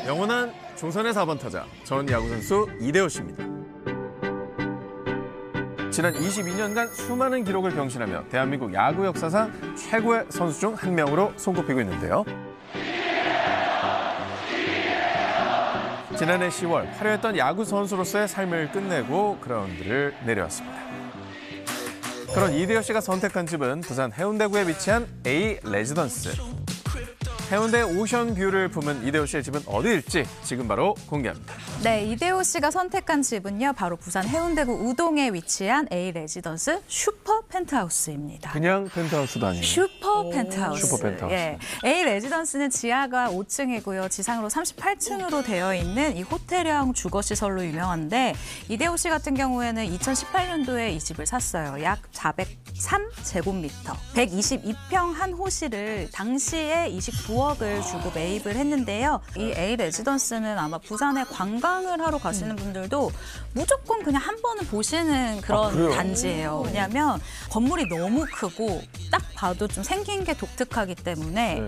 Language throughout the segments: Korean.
영원한 조선의 4번 타자 전 야구선수 이대호 씨입니다. 지난 22년간 수많은 기록을 경신하며 대한민국 야구 역사상 최고의 선수 중 한 명으로 손꼽히고 있는데요. 지난해 10월 화려했던 야구 선수로서의 삶을 끝내고 그라운드를 내려왔습니다. 그런 이대호 씨가 선택한 집은 부산 해운대구에 위치한 A 레지던스. 해운대 오션뷰를 품은 이대호 씨의 집은 어디일지 지금 바로 공개합니다. 네, 이대호 씨가 선택한 집은요, 바로 부산 해운대구 우동에 위치한 A 레지던스 슈퍼 펜트하우스입니다. 그냥 펜트하우스도 아니에요. 슈퍼 펜트하우스. 슈퍼 펜트하우스. 예. A 레지던스는 지하가 5층이고요. 지상으로 38층으로 되어 있는 이 호텔형 주거시설로 유명한데 이대호 씨 같은 경우에는 2018년도에 이 집을 샀어요. 약 403제곱미터, 122평 한 호실을 당시에 29억을 주고 매입을 했는데요. 이 A 레지던스는 아마 부산에 관광을 하러 가시는 분들도 무조건 그냥 한 번은 보시는 그런 단지예요. 왜냐하면 건물이 너무 크고 딱 봐도 좀 생긴 게 독특하기 때문에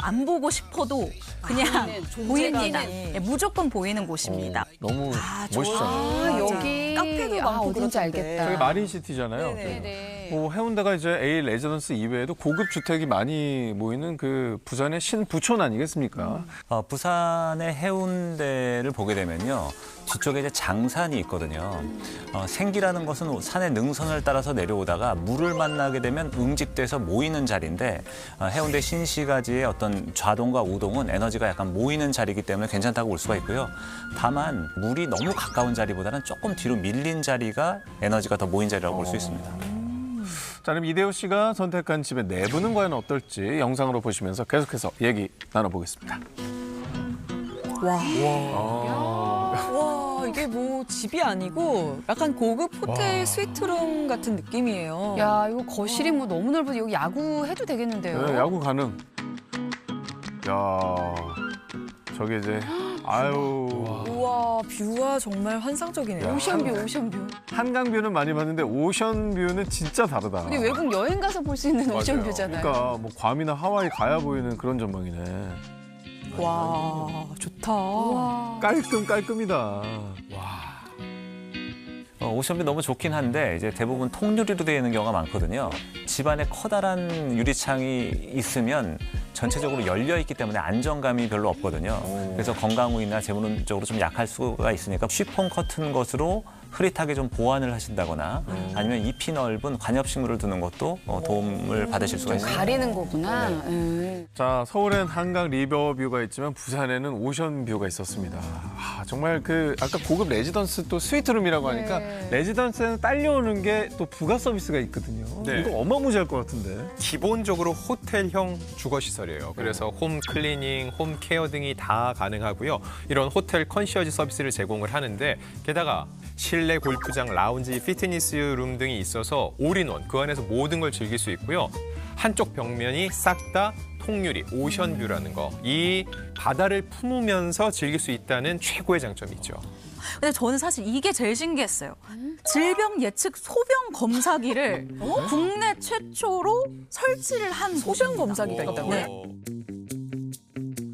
안 보고 싶어도 그냥 보입니다. 예, 무조건 보이는 곳입니다. 너무 멋있잖아요. 여기 카페도 많고 어딘지 알겠다. 저기 마린시티잖아요. 네네. 뭐 해운대가 이제 A 레지던스 이외에도 고급 주택이 많이 모이는 그 부산의 신부촌 아니겠습니까? 부산의 해운대를 보게 되면요. 뒤쪽에 이제 장산이 있거든요. 생기라는 것은 산의 능선을 따라서 내려오다가 물을 만나게 되면 응집돼서 모이는 자리인데 해운대 신시가지의 어떤 좌동과 우동은 에너지가 약간 모이는 자리이기 때문에 괜찮다고 볼 수가 있고요. 다만 물이 너무 가까운 자리보다는 조금 뒤로 밀린 자리가 에너지가 더 모인 자리라고 볼 수 있습니다. 자, 그럼 이대호 씨가 선택한 집의 내부는 과연 어떨지 영상으로 보시면서 계속해서 얘기 나눠보겠습니다. 와, 이게 뭐 집이 아니고 약간 고급 호텔 스위트룸 같은 느낌이에요. 야, 이거 거실이 뭐 너무 넓어서 여기 야구 해도 되겠는데요? 네, 야구 가능. 야, 저기 이제 아유. 우와, 뷰가 정말 환상적이네요. 오션뷰, 오션뷰. 한강뷰는 많이 봤는데 오션뷰는 진짜 다르다. 우리 외국 여행 가서 볼 수 있는 오션뷰잖아요. 그러니까 뭐 괌이나 하와이 가야 보이는 그런 전망이네. 와, 좋다. 우와. 깔끔이다. 오션뷰 너무 좋긴 한데 이제 대부분 통유리로 되어 있는 경우가 많거든요. 집안에 커다란 유리창이 있으면 전체적으로 열려 있기 때문에 안정감이 별로 없거든요. 그래서 건강후이나 재물운적으로 좀 약할 수가 있으니까 쉬폰 커튼 것으로 흐릿하게 좀 보완을 하신다거나 아니면 잎이 넓은 관엽식물을 두는 것도 도움을 받으실 수가 있습니다. 가리는 거구나. 자, 서울엔 한강 리버뷰가 있지만 부산에는 오션뷰가 있었습니다. 정말 그 아까 고급 레지던스 또 스위트룸이라고 하니까 레지던스에는 딸려오는 게 또 부가 서비스가 있거든요. 네. 이거 어마무시할 것 같은데. 기본적으로 호텔형 주거시설이에요. 그래서 홈 클리닝, 홈 케어 등이 다 가능하고요. 이런 호텔 컨시어지 서비스를 제공을 하는데 게다가 실내 골프장, 라운지, 피트니스 룸 등이 있어서 올인원, 그 안에서 모든 걸 즐길 수 있고요. 한쪽 벽면이 싹 다 통유리, 오션뷰라는 거. 이 바다를 품으면서 즐길 수 있다는 최고의 장점이죠. 근데 저는 사실 이게 제일 신기했어요. 질병 예측 소변 검사기를 국내 최초로 설치를 한 소변 검사기가 있다고요? 네.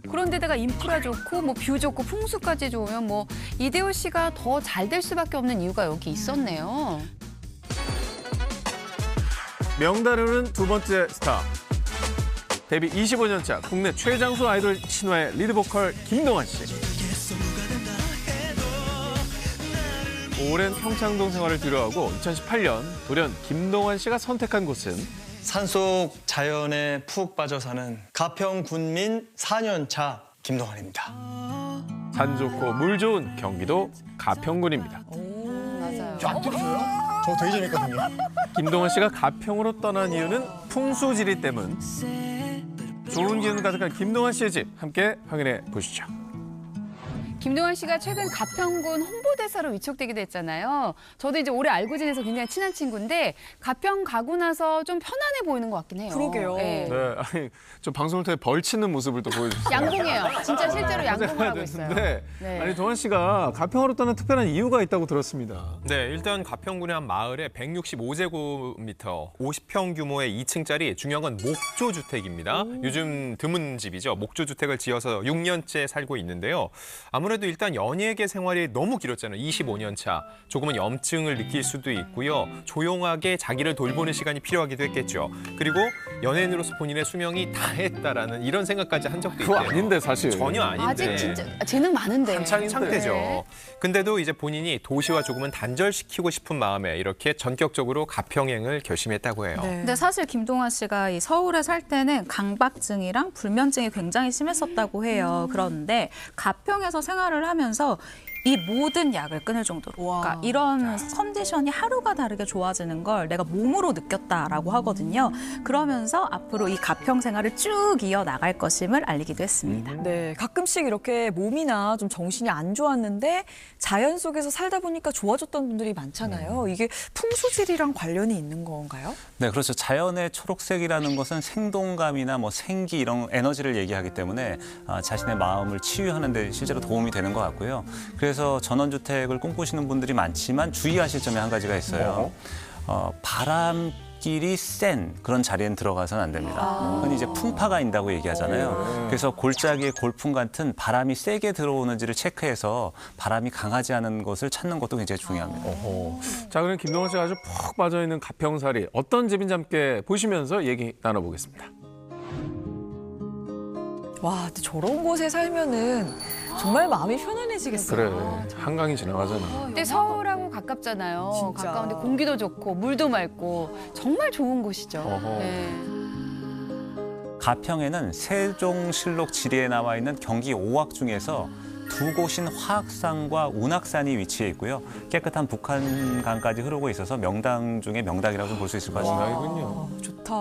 그런데다가 인프라 좋고 뭐 뷰 좋고 풍수까지 좋으면 뭐 이대호 씨가 더 잘 될 수밖에 없는 이유가 여기 있었네요. 명다루는 두 번째 스타. 데뷔 25년차 국내 최장수 아이돌 신화의 리드보컬 김동완 씨. 오랜 평창동 생활을 뒤로하고 2018년 돌연 김동완 씨가 선택한 곳은 산속 자연에 푹 빠져 사는 가평 군민 4년차 김동완입니다. 산 좋고 물 좋은 경기도 가평군입니다. 맞아요. 안 들으세요? 저 되게 재밌거든요. 김동완 씨가 가평으로 떠난 이유는 풍수지리 때문. 좋은 기운 가득한 김동완 씨의 집 함께 확인해 보시죠. 김동완 씨가 최근 가평군 홍보대사로 위촉되기도 했잖아요. 저도 이제 올해 알고 지내서 굉장히 친한 친구인데 가평 가고 나서 좀 편안해 보이는 것 같긴 해요. 그러게요. 네. 네, 아니 좀 방송을 통해 벌치는 모습을 또 보여주셨어요. 양봉해요. 진짜 실제로 양봉을 하고 있어요. 네. 네. 아니 동환 씨가 가평으로 떠난 특별한 이유가 있다고 들었습니다. 네, 일단 가평군의 한 마을에 165제곱미터, 50평 규모의 2층짜리 중요한 건 목조 주택입니다. 요즘 드문 집이죠. 목조 주택을 지어서 6년째 살고 있는데요. 아무래도 일단 연예계 생활이 너무 길었잖아요. 25년 차. 조금은 염증을 느낄 수도 있고요. 조용하게 자기를 돌보는 시간이 필요하기도 했겠죠. 그리고 연예인으로서 본인의 수명이 다했다라는 이런 생각까지 한 적도 그거 있대요. 아닌데 사실. 전혀 아닌데. 아직 진짜 재능 많은데. 한창인 상태죠. 네. 근데도 이제 본인이 도시와 조금은 단절시키고 싶은 마음에 이렇게 전격적으로 가평행을 결심했다고 해요. 네. 근데 사실 김동완 씨가 이 서울에 살 때는 강박증이랑 불면증이 굉장히 심했었다고 해요. 그런데 가평에서 생활을 하면서 이 모든 약을 끊을 정도로 와. 그러니까 이런 컨디션이 하루가 다르게 좋아지는 걸 내가 몸으로 느꼈다라고 하거든요. 그러면서 앞으로 이 가평 생활을 쭉 이어나갈 것임을 알리기도 했습니다. 네, 가끔씩 이렇게 몸이나 좀 정신이 안 좋았는데 자연 속에서 살다 보니까 좋아졌던 분들이 많잖아요. 이게 풍수질이랑 관련이 있는 건가요? 네, 그렇죠. 자연의 초록색이라는 것은 생동감이나 뭐 생기 이런 에너지를 얘기하기 때문에 자신의 마음을 치유하는 데 실제로 도움이 되는 것 같고요. 그래서 전원주택을 꿈꾸시는 분들이 많지만 주의하실 점이 한 가지가 있어요. 바람길이 센 그런 자리엔 들어가서는 안 됩니다. 흔히 이제 풍파가 인다고 얘기하잖아요. 그래서 골짜기의 골풍 같은 바람이 세게 들어오는지를 체크해서 바람이 강하지 않은 것을 찾는 것도 굉장히 중요합니다. 자, 그럼 김동완 씨가 아주 푹 빠져있는 가평살이 어떤 집인지 함께 보시면서 얘기 나눠보겠습니다. 와, 근데 저런 곳에 살면은 정말 마음이 편안해지겠어요. 그래, 한강이 지나가잖아. 근데 서울하고 가깝잖아요. 진짜. 가까운데 공기도 좋고 물도 맑고 정말 좋은 곳이죠. 어허. 네. 가평에는 세종실록 지리에 나와 있는 경기 5확 중에서 두 곳인 화학산과 운악산이 위치해 있고요. 깨끗한 북한강까지 흐르고 있어서 명당 중에 명당이라고 볼 수 있을 것 같습니다. 명당이군요. 좋다.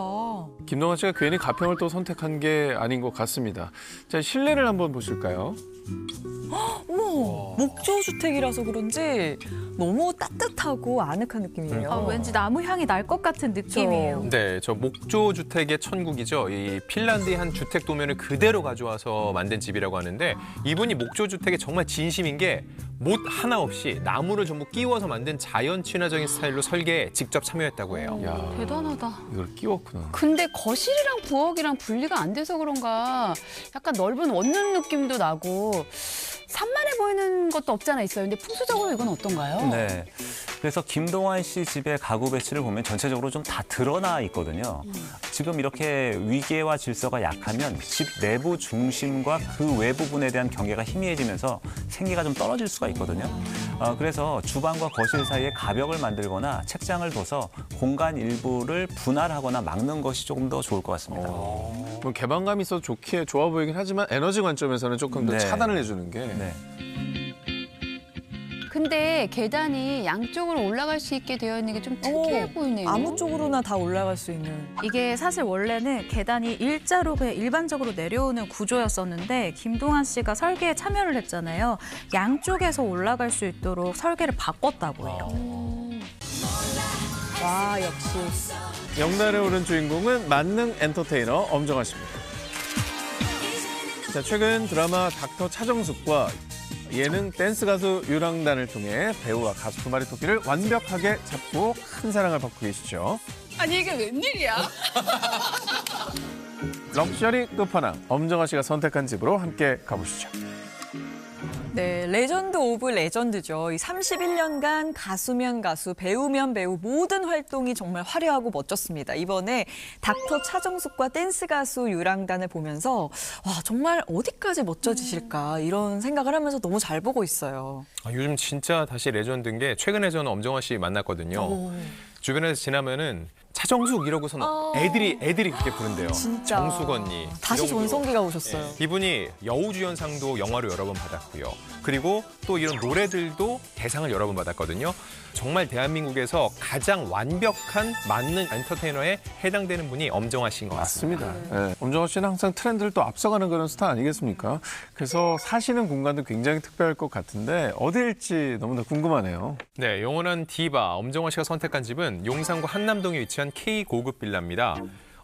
김동완 씨가 괜히 가평을 또 선택한 게 아닌 것 같습니다. 자, 실내를 한번 보실까요? 어머, 목조 주택이라서 그런지 너무 따뜻하고 아늑한 느낌이에요. 아, 왠지 나무 향이 날 것 같은 느낌이에요. 네, 저 목조 주택의 천국이죠. 이 핀란드의 한 주택 도면을 그대로 가져와서 만든 집이라고 하는데 이분이 목조 주택에 정말 진심인 게 못 하나 없이 나무를 전부 끼워서 만든 자연 친화적인 스타일로 설계에 직접 참여했다고 해요. 야, 대단하다. 이걸 끼웠구나. 근데 거실이랑 부엌이랑 분리가 안 돼서 그런가 약간 넓은 원룸 느낌도 나고 산만해 보이는 것도 없잖아 있어요. 근데 풍수적으로 이건 어떤가요? 네. 그래서 김동완 씨 집의 가구 배치를 보면 전체적으로 좀 다 드러나 있거든요. 지금 이렇게 위계와 질서가 약하면 집 내부 중심과 그 외부분에 대한 경계가 희미해지면서 생기가 좀 떨어질 수가 있거든요. 그래서 주방과 거실 사이에 가벽을 만들거나 책장을 둬서 공간 일부를 분할하거나 막는 것이 조금 더 좋을 것 같습니다. 뭐 개방감이 있어서 좋아 보이긴 하지만 에너지 관점에서는 조금 더 네. 차단을 해주는 게. 네. 근데 계단이 양쪽으로 올라갈 수 있게 되어 있는 게 좀 특이해 보이네요. 아무 쪽으로나 다 올라갈 수 있는. 이게 사실 원래는 계단이 일자로 그냥 일반적으로 내려오는 구조였었는데 김동완 씨가 설계에 참여를 했잖아요. 양쪽에서 올라갈 수 있도록 설계를 바꿨다고 해요. 와, 역시. 영날에 오른 주인공은 만능 엔터테이너 엄정화 씨입니다. 자, 최근 드라마 닥터 차정숙과 예능 댄스 가수 유랑단을 통해 배우와 가수 두 마리 토끼를 완벽하게 잡고 큰 사랑을 받고 계시죠. 아니 이게 웬일이야? 럭셔리 끝판왕 엄정화 씨가 선택한 집으로 함께 가보시죠. 네, 레전드 오브 레전드죠. 이 31년간 가수면 가수, 배우면 배우 모든 활동이 정말 화려하고 멋졌습니다. 이번에 닥터 차정숙과 댄스 가수 유랑단을 보면서 와, 정말 어디까지 멋져지실까 이런 생각을 하면서 너무 잘 보고 있어요. 요즘 진짜 다시 레전드인 게 최근에 저는 엄정화 씨 만났거든요. 주변에서 지나면은 차정숙 이러고서는 애들이 그렇게 부른대요. 진짜. 정숙 언니. 다시 이런 식으로. 전성기가 오셨어요. 이분이 여우주연상도 영화로 여러 번 받았고요. 그리고 또 이런 노래들도 대상을 여러 번 받았거든요. 정말 대한민국에서 가장 완벽한 맞는 엔터테이너에 해당되는 분이 엄정화 씨인 것 같습니다. 맞습니다. 네. 엄정화 씨는 항상 트렌드를 또 앞서가는 그런 스타 아니겠습니까? 그래서 사시는 공간도 굉장히 특별할 것 같은데 어디일지 너무나 궁금하네요. 네, 영원한 디바 엄정화 씨가 선택한 집은 용산구 한남동에 위치한 K고급 빌라입니다.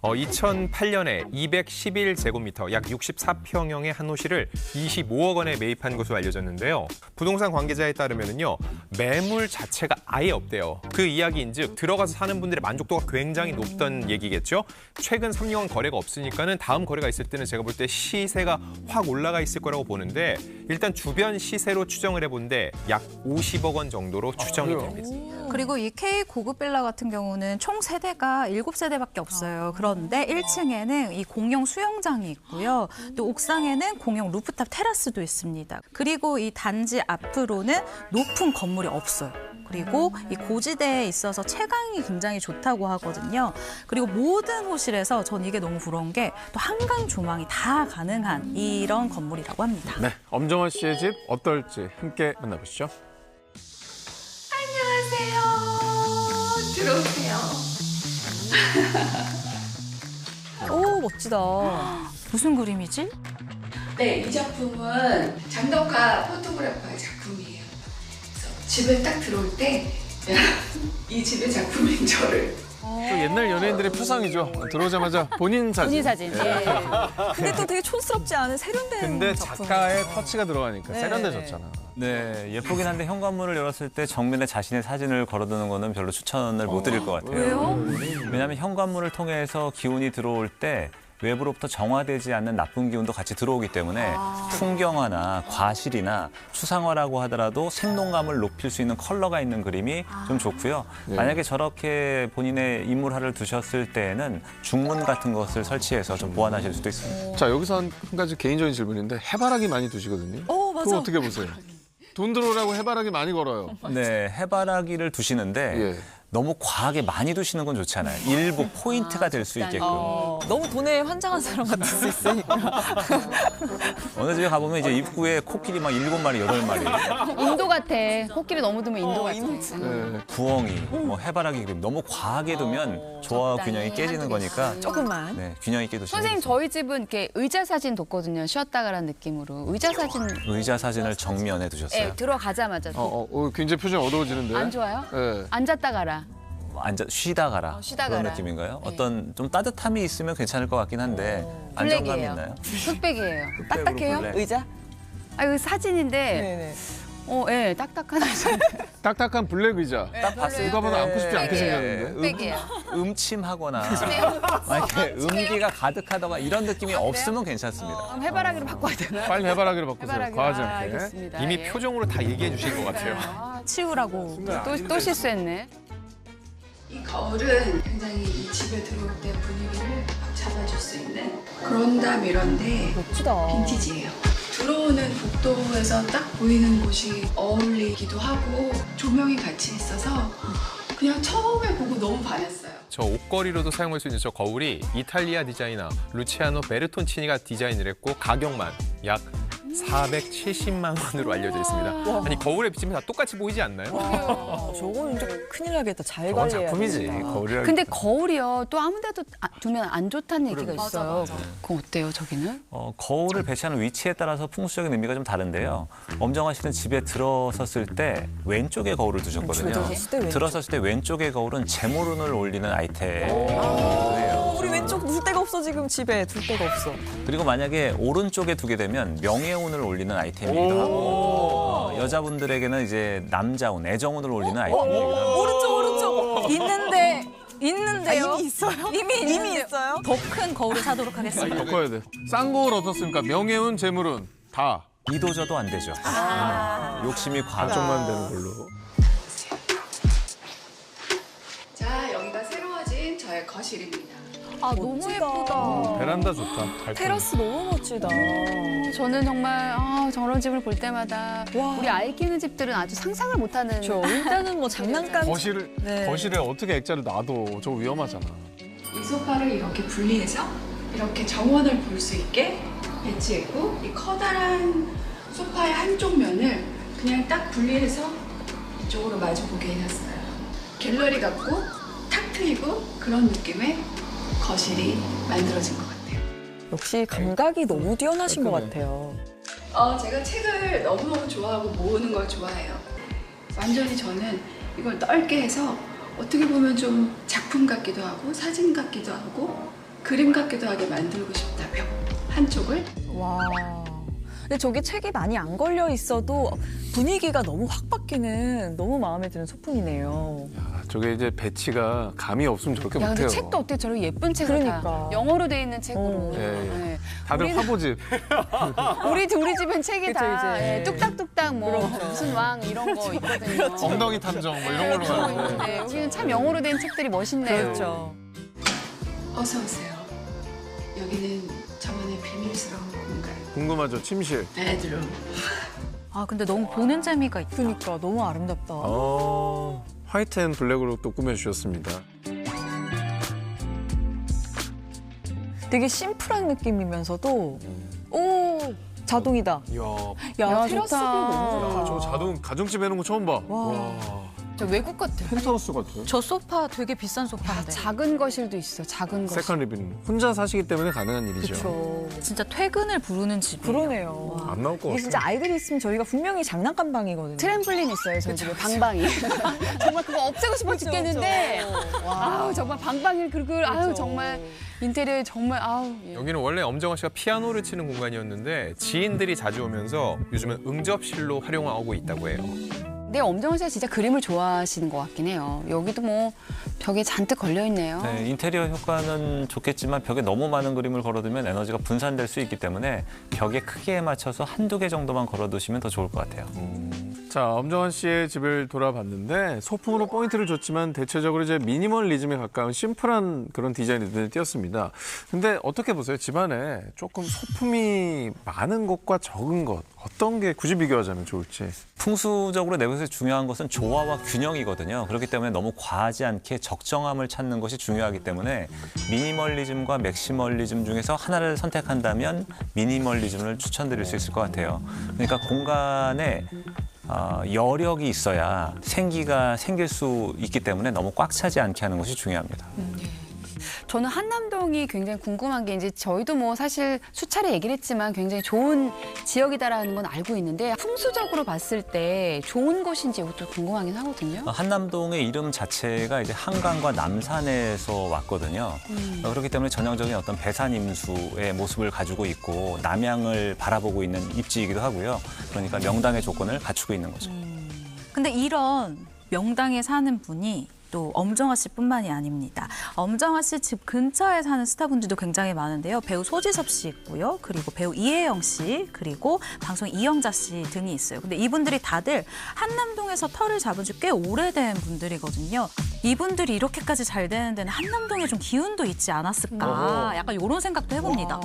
2008년에 211제곱미터, 약 64평형의 한 호실을 25억 원에 매입한 것으로 알려졌는데요. 부동산 관계자에 따르면요, 매물 자체가 아예 없대요. 그 이야기인즉 들어가서 사는 분들의 만족도가 굉장히 높던 얘기겠죠. 최근 3년간 거래가 없으니까는 다음 거래가 있을 때는 제가 볼 때 시세가 확 올라가 있을 거라고 보는데 일단 주변 시세로 추정을 해본데 약 50억 원 정도로 추정이 됩니다. 그리고 이 K 고급 빌라 같은 경우는 총 세대가 7세대밖에 없어요. 그런데 1층에는 이 공용 수영장이 있고요. 또 옥상에는 공용 루프탑 테라스도 있습니다. 그리고 이 단지 앞으로는 높은 건물이 없어요. 그리고 이 고지대에 있어서 채광이 굉장히 좋다고 하거든요. 그리고 모든 호실에서 전 이게 너무 부러운 게 또 한강 조망이 다 가능한 이런 건물이라고 합니다. 네, 엄정화 씨의 집 어떨지 함께 만나보시죠. 들어오세요. 오, 멋지다. 무슨 그림이지? 네, 이 작품은 장덕화 포토그래퍼의 작품이에요. 그래서 집에 딱 들어올 때 이 집의 작품인 저를 또 옛날 연예인들의 표상이죠. 들어오자마자 본인 사진. 본인 사진. 예. 근데 또 되게 촌스럽지 않은 세련된 근데 작품. 작가의 터치가 들어가니까 네. 세련되졌잖아. 네, 예쁘긴 한데 현관문을 열었을 때 정면에 자신의 사진을 걸어두는 거는 별로 추천을 못 드릴 것 같아요. 왜요? 왜냐하면 현관문을 통해서 기운이 들어올 때 외부로부터 정화되지 않는 나쁜 기운도 같이 들어오기 때문에 풍경화나 과실이나 추상화라고 하더라도 생동감을 높일 수 있는 컬러가 있는 그림이 좀 좋고요. 네. 만약에 저렇게 본인의 인물화를 두셨을 때에는 중문 같은 것을 설치해서 좀 보완하실 수도 있습니다. 자, 여기서 한 가지 개인적인 질문인데 해바라기 많이 두시거든요. 맞아. 그거 어떻게 보세요? 돈 들어오라고 해바라기 많이 걸어요. 네, 해바라기를 두시는데 예. 너무 과하게 많이 두시는 건 좋지 않아요. 일부 포인트가 될 수 있게끔. 너무 돈에 환장한 사람 같을 수 있으니까. 어느 집에 가보면 이제 입구에 코끼리 막 7마리, 8마리. 인도 같아. 코끼리 너무 두면 인도 같아. 네. 부엉이, 뭐 해바라기 그림 너무 과하게 두면 조화와 균형이 깨지는 거니까 조금만. 네, 균형 있게 두시는 선생님 거죠. 저희 집은 이렇게 의자 사진 뒀거든요. 쉬었다 가라는 느낌으로. 의자 사진 의자 사진을 정면에 두셨어요. 예, 들어가자마자 굉장히 표정 어두워지는데. 안 좋아요? 네. 앉았다 가라. 쉬다 가라. 쉬다 그런 가라. 느낌인가요? 네. 어떤 좀 따뜻함이 있으면 괜찮을 것 같긴 한데 안정감이 블랙이에요. 있나요? 흑백이에요. 딱딱해요? 블랙. 의자? 아 이거 사진인데 네네. 예, 딱딱한 의자. 딱딱한 블랙 의자. 딱 봤어요. 누가 봐도 앉고 싶지 않게 네. 생겼는데. 흑백이에요. 음침하거나 만약에 음기가 가득하다가 이런 느낌이 없으면 괜찮습니다. 그럼 해바라기로 바꿔야 되나? 빨리 해바라기로 바꾸세요. 해바라기로. 과하지 아, 않게. 알겠습니다. 이미 예. 표정으로 다 얘기해 주실 것 같아요. 치우라고. 또 실수했네. 이 거울은 굉장히 이 집에 들어올 때 분위기를 확 잡아줄 수 있는 그런 담이런데 멋지다. 빈티지예요. 들어오는 복도에서 딱 보이는 곳이 어울리기도 하고 조명이 같이 있어서 그냥 처음에 보고 너무 반했어요. 저 옷걸이로도 사용할 수 있는 저 거울이 이탈리아 디자이너 루치아노 베르톤치니가 디자인을 했고 가격만 약 470만 원으로 알려져 있습니다. 아니 거울에 비치면 다 똑같이 보이지 않나요? 저거는 진짜 큰일 나겠다. 잘 저건 관리해야 작품이지. 되겠다. 거울이라. 근데 거울이요. 또 아무 데도 두면 안 좋다는 얘기가 있어요. 그건 어때요, 저기는? 거울을 배치하는 위치에 따라서 풍수적인 의미가 좀 다른데요. 엄정화 씨는 집에 들어섰을 때 왼쪽에 거울을 두셨거든요. 들어섰을 때 왼쪽. 들어섰을 때 왼쪽의 거울은 재물운을 올리는 아이템이에요. 우리 왼쪽 둘 데가 없어 지금 집에 둘 데가 없어. 그리고 만약에 오른쪽에 두게 되면 명예운을 올리는 아이템이기도 하고 여자분들에게는 이제 남자운, 애정운을 올리는 아이템이기도 합니다. 오른쪽. 있는데요. 이미 있어요? 이미 있어요? 더 큰 거울을 사도록 하겠습니다. 더 커야 돼. 싼 거울 어떻습니까? 명예운, 재물운 다. 이도저도 안 되죠. 욕심이 과하죠. 한쪽만 되는 걸로. 자, 여기가 새로워진 저의 거실입니다. 아, 너무 예쁘다. 베란다 좋다. 발코니. 테라스 너무 멋지다. 저는 정말 저런 집을 볼 때마다 와. 우리 아이 키우는 집들은 아주 상상을 못하는. 일단은 뭐 장난감. 거실에 어떻게 액자를 놔둬. 저거 위험하잖아. 이 소파를 이렇게 분리해서 이렇게 정원을 볼 수 있게 배치했고 이 커다란 소파의 한쪽 면을 그냥 딱 분리해서 이쪽으로 마주보게 해놨어요. 갤러리 같고 탁 트이고 그런 느낌의 거실이 만들어진 것 같아요. 역시 감각이 너무 뛰어나신 것 같아요. 제가 책을 너무너무 좋아하고 모으는 걸 좋아해요. 완전히 저는 이걸 넓게 해서 어떻게 보면 좀 작품 같기도 하고 사진 같기도 하고 그림 같기도 하게 만들고 싶다. 벽 한쪽을. 와. 근데 저게 책이 많이 안 걸려 있어도 분위기가 너무 확 바뀌는 너무 마음에 드는 소품이네요. 야, 저게 이제 배치가 감이 없으면 저렇게 야, 근데 못해요. 책도 어떻게 저렇게 예쁜 책을 그러니까. 다 영어로 돼 있는 책으로. 예, 예. 네. 다들 우리는- 화보집. 우리 집은 책이 그쵸, 다 이제. 뚝딱뚝딱 뭐 무슨 왕 이런 거 있거든요. 엉덩이 탐정 뭐 이런 걸로 그런 거 가는 거. 있는데 여기는 참 영어로 된 책들이 멋있네요. 그렇죠. 어서 오세요. 여기는 저만의 비밀스러운 공간. 궁금하죠, 침실. 베드룸. 아, 근데 너무 보는 재미가 있다. 그러니까 너무 아름답다. 화이트 앤 블랙으로 또 꾸며주셨습니다. 되게 심플한 느낌이면서도 오 자동이다. 이야, 야, 좋다. 테라스도 너무 좋다. 저 가정집 해놓은 거 처음 봐. 와. 저 외국 같아. 펜트하우스 같아. 저 소파 되게 비싼 소파인데. 작은 거실도 있어. 작은 거실. 세컨 리빙. 혼자 사시기 때문에 가능한 일이죠. 그렇죠. 진짜 퇴근을 부르는 집이에요. 그러네요. 안 나올 것 이게 같아. 진짜 아이들이 있으면 저희가 분명히 장난감 방이거든요. 트램플린 있어요. 저희 집에 방방이. 정말 그거 없애고 싶어 죽겠는데. 아우 정말 방방이 아유 정말 인테리어에 정말 아우. 예. 여기는 원래 엄정화 씨가 피아노를 치는 공간이었는데 지인들이 자주 오면서 요즘은 응접실로 활용하고 있다고 해요. 근데 엄정화 씨가 진짜 그림을 좋아하시는 것 같긴 해요. 여기도 뭐 벽에 잔뜩 걸려 있네요. 네, 인테리어 효과는 좋겠지만 벽에 너무 많은 그림을 걸어두면 에너지가 분산될 수 있기 때문에 벽의 크기에 맞춰서 한두 개 정도만 걸어두시면 더 좋을 것 같아요. 자, 엄정환 씨의 집을 돌아봤는데 소품으로 포인트를 줬지만 대체적으로 이제 미니멀리즘에 가까운 심플한 그런 디자인이 눈에 띄었습니다. 근데 어떻게 보세요? 집안에 조금 소품이 많은 것과 적은 것 어떤 게 굳이 비교하자면 좋을지. 풍수적으로 내부에서 중요한 것은 조화와 균형이거든요. 그렇기 때문에 너무 과하지 않게 적정함을 찾는 것이 중요하기 때문에 미니멀리즘과 맥시멀리즘 중에서 하나를 선택한다면 미니멀리즘을 추천드릴 수 있을 것 같아요. 그러니까 공간에 여력이 있어야 생기가 생길 수 있기 때문에 너무 꽉 차지 않게 하는 것이 중요합니다. 저는 한남동이 굉장히 궁금한 게 이제 저희도 뭐 사실 수차례 얘기를 했지만 굉장히 좋은 지역이다라는 건 알고 있는데 풍수적으로 봤을 때 좋은 곳인지 이것도 궁금하긴 하거든요. 한남동의 이름 자체가 이제 한강과 남산에서 왔거든요. 그렇기 때문에 전형적인 어떤 배산 임수의 모습을 가지고 있고 남양을 바라보고 있는 입지이기도 하고요. 그러니까 명당의 조건을 갖추고 있는 거죠. 근데 이런 명당에 사는 분이 또 엄정화 씨뿐만이 아닙니다. 엄정화 씨 집 근처에 사는 스타분들도 굉장히 많은데요. 배우 소지섭 씨 있고요. 그리고 배우 이혜영 씨, 그리고 방송 이영자 씨 등이 있어요. 근데 이분들이 다들 한남동에서 터를 잡은 지 꽤 오래된 분들이거든요. 이분들이 이렇게까지 잘 되는 데는 한남동에 좀 기운도 있지 않았을까. 약간 이런 생각도 해봅니다.